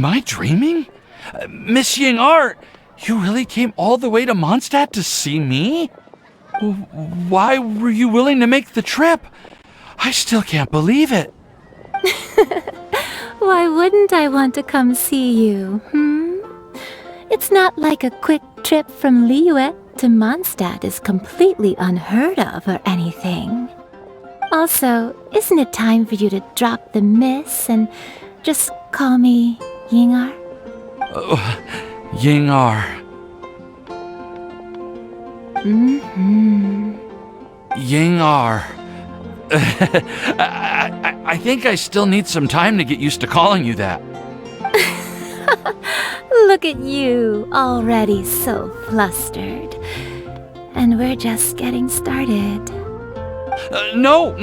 Am I dreaming? Miss Ying'er, you really came all the way to Mondstadt to see me? Why were you willing to make the trip? I still can't believe it. Why wouldn't I want to come see you, It's not like a quick trip from Liyue to Mondstadt is completely unheard of or anything. Also, isn't it time for you to drop the miss and just call me Ying'er? Ying'er. Ying'er. I think I still need some time to get used to calling you that. Look at you, already so flustered. And we're just getting started. No,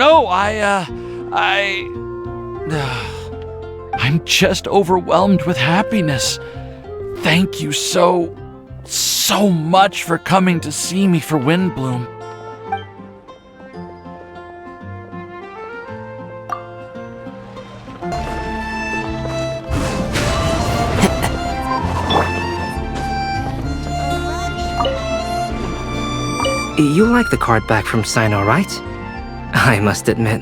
I'm just overwhelmed with happiness. Thank you so much for coming to see me for Windblume. You like the card back from Cyno, right? I must admit,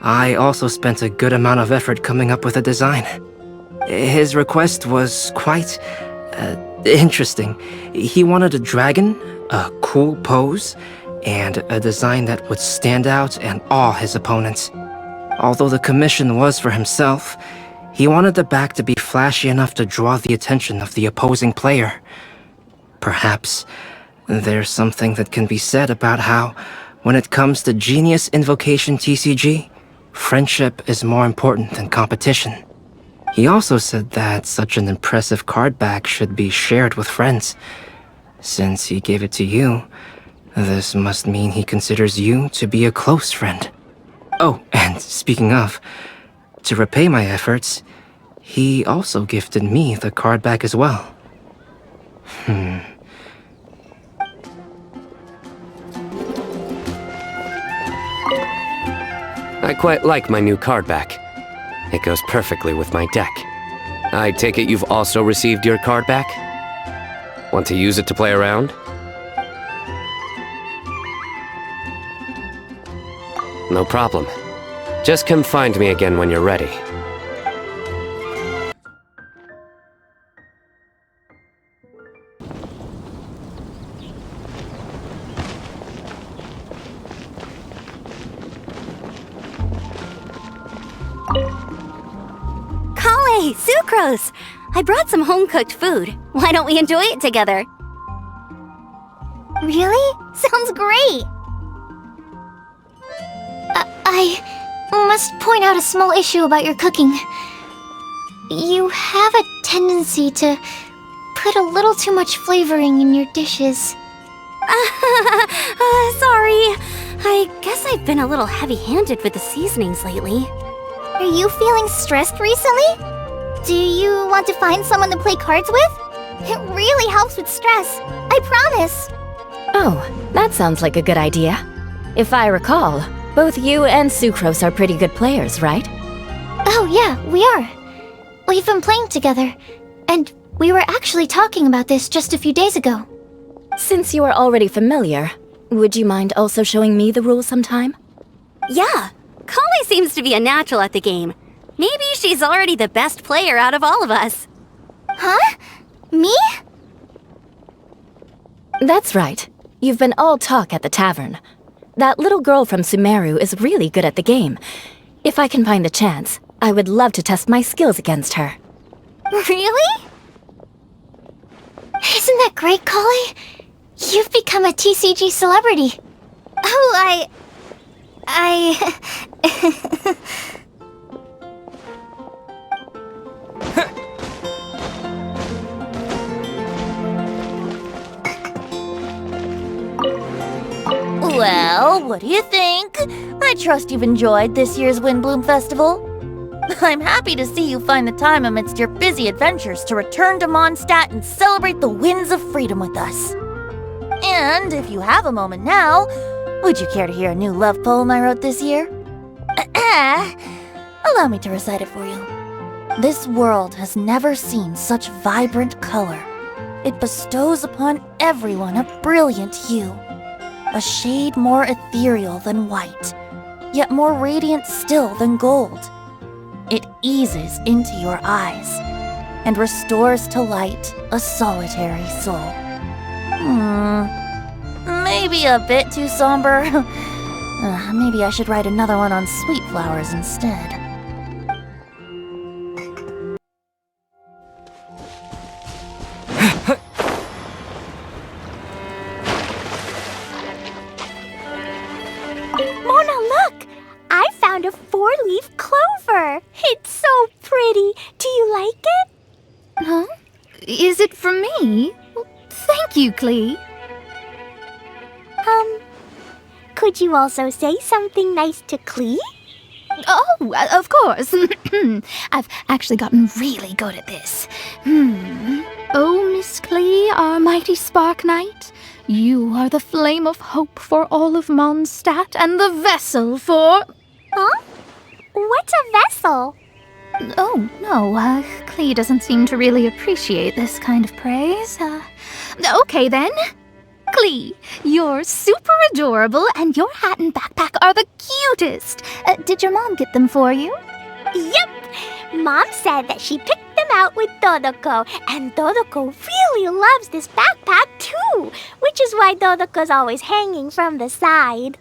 I also spent a good amount of effort coming up with a design. His request was quite interesting. He wanted a dragon, a cool pose, and a design that would stand out and awe his opponents. Although the commission was for himself, he wanted the back to be flashy enough to draw the attention of the opposing player. Perhaps there's something that can be said about how, when it comes to Genius Invocation TCG, friendship is more important than competition. He also said that such an impressive card back should be shared with friends. Since he gave it to you, this must mean he considers you to be a close friend. Oh, and speaking of, to repay my efforts, he also gifted me the card back as well. I quite like my new card back. It goes perfectly with my deck. I take it you've also received your card back? Want to use it to play around? No problem. Just come find me again when you're ready. Collei, Sucrose! I brought some home-cooked food. Why don't we enjoy it together? Really? Sounds great! I must point out a small issue about your cooking. You have a tendency to put a little too much flavoring in your dishes. Sorry. I guess I've been a little heavy-handed with the seasonings lately. Are you feeling stressed recently? Do you want to find someone to play cards with? It really helps with stress, I promise. Oh, that sounds like a good idea. If I recall, both you and Sucrose are pretty good players, right? Oh yeah, we are. We've been playing together, and we were actually talking about this just a few days ago. Since you are already familiar, would you mind also showing me the rules sometime? Yeah, Collei seems to be a natural at the game. Maybe she's already the best player out of all of us. Huh? Me? That's right. You've been all talk at the tavern. That little girl from Sumeru is really good at the game. If I can find a chance, I would love to test my skills against her. Really? Isn't that great, Collei? You've become a TCG celebrity. Oh, Well, what do you think? I trust you've enjoyed this year's Windblume Festival. I'm happy to see you find the time amidst your busy adventures to return to Mondstadt and celebrate the winds of freedom with us. And if you have a moment now, would you care to hear a new love poem I wrote this year? Allow me to recite it for you. This world has never seen such vibrant color. It bestows upon everyone a brilliant hue, a shade more ethereal than white, yet more radiant still than gold. It eases into your eyes and restores to light a solitary soul. Maybe a bit too somber. Maybe I should write another one on sweet flowers instead. Mona, look! I found a 4-leaf clover. It's so pretty. Do you like it? Huh? Is it from me? Well, thank you, Klee. Could you also say something nice to Klee? Oh, of course. I've actually gotten really good at this. Oh, Miss Klee, our mighty Spark Knight, you are the flame of hope for all of Mondstadt and the vessel for... Huh? What's a vessel? Oh, no, Klee doesn't seem to really appreciate this kind of praise. Okay then. Klee, you're super adorable and your hat and backpack are the cutest. Did your mom get them for you? Yep! Mom said that she picked them out with Dodoko, and Dodoko really loves this backpack too, which is why Dodoko's always hanging from the side.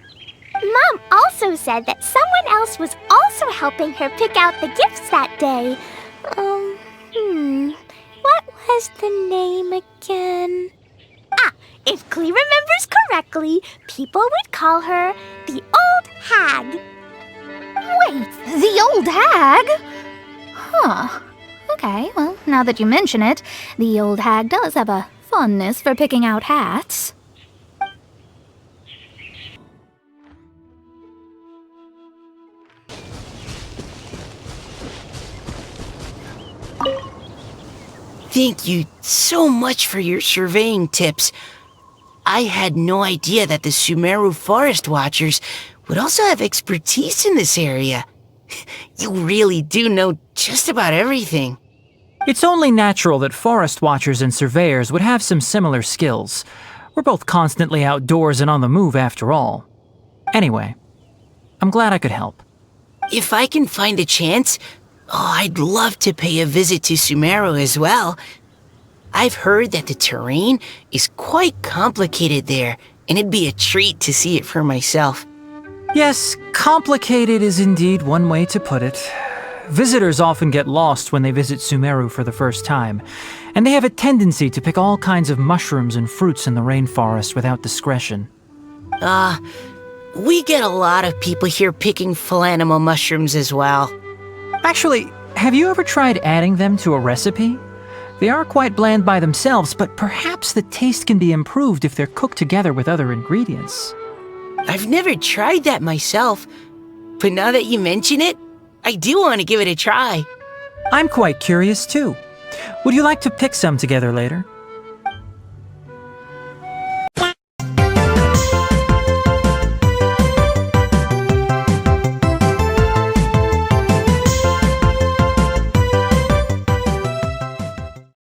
Mom also said that someone else was also helping her pick out the gifts that day. What was the name again? If Klee remembers correctly, people would call her the Old Hag. Wait, the old hag? Huh. Okay, well, now that you mention it, the old hag does have a fondness for picking out hats. Thank you so much for your surveying tips. I had no idea that the Sumeru Forest Watchers would also have expertise in this area. You really do know just about everything. It's only natural that forest watchers and surveyors would have some similar skills. We're both constantly outdoors and on the move after all. Anyway, I'm glad I could help. If I can find a chance, I'd love to pay a visit to Sumeru as well. I've heard that the terrain is quite complicated there, and it'd be a treat to see it for myself. Yes, complicated is indeed one way to put it. Visitors often get lost when they visit Sumeru for the first time, and they have a tendency to pick all kinds of mushrooms and fruits in the rainforest without discretion. We get a lot of people here picking philanimal mushrooms as well. Actually, have you ever tried adding them to a recipe? They are quite bland by themselves, but perhaps the taste can be improved if they're cooked together with other ingredients. I've never tried that myself, but now that you mention it, I do want to give it a try. I'm quite curious too. Would you like to pick some together later?